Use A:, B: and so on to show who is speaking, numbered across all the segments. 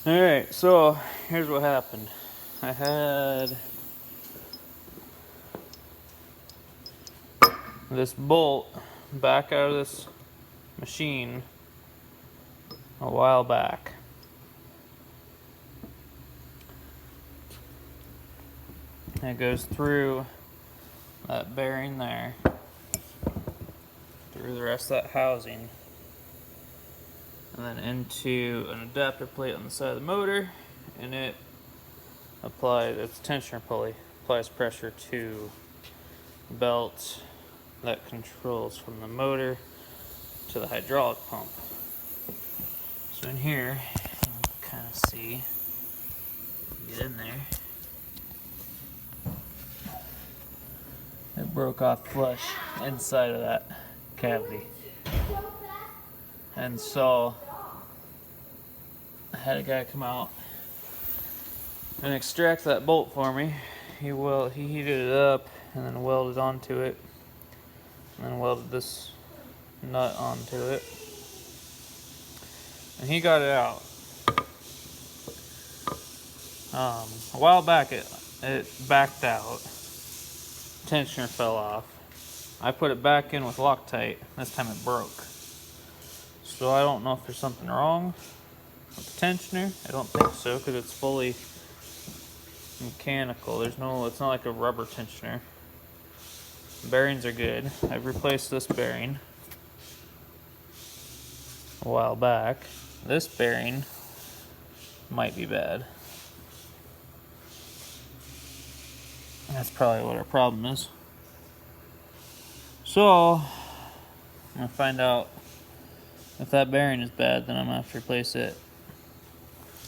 A: Alright, so here's what happened. I had this bolt back out of this machine a while back. It goes through that bearing there, through the rest of that housing, and then into an adapter plate on the side of the motor, and it's a tensioner pulley, applies pressure to the belt that controls from the motor to the hydraulic pump. So in here, you can kind of see, get in there, it broke off flush inside of that cavity. And so I had a guy come out and extract that bolt for me. He heated it up and then welded onto it, and then welded this nut onto it, and he got it out. A while back it backed out, tensioner fell off. I put it back in with Loctite. This time it broke. So I don't know if there's something wrong with the tensioner. I don't think so, because it's fully mechanical. It's not like a rubber tensioner. Bearings are good. I've replaced this bearing a while back. This bearing might be bad. That's probably what our problem is. So I'm gonna find out if that bearing is bad, then I'm gonna have to replace it.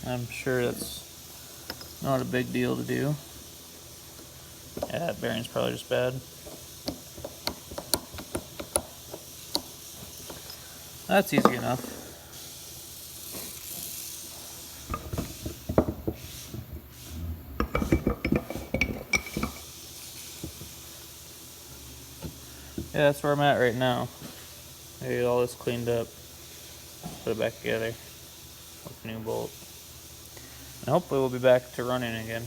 A: I'm sure that's not a big deal to do. Yeah, that bearing's probably just bad. That's easy enough. Yeah, that's where I'm at right now. I get all this cleaned up, put it back together with a new bolt, and hopefully we'll be back to running again.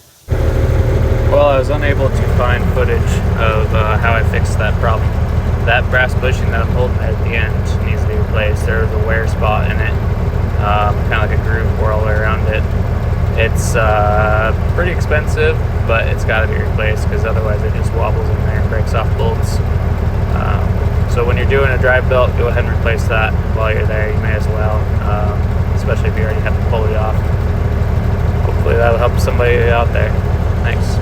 A: Well, I was unable to find footage of how I fixed that problem. That brass bushing that I'm holding at the end needs to be replaced. There was a wear spot in it, kind of like a groove all the way around it. It's pretty expensive, but it's got to be replaced because otherwise it just wobbles in there and breaks off bolts. So when you're doing a drive belt, go ahead and replace that while you're there. You may as well, especially if you already have the pulley off. Hopefully that'll help somebody out there. Thanks.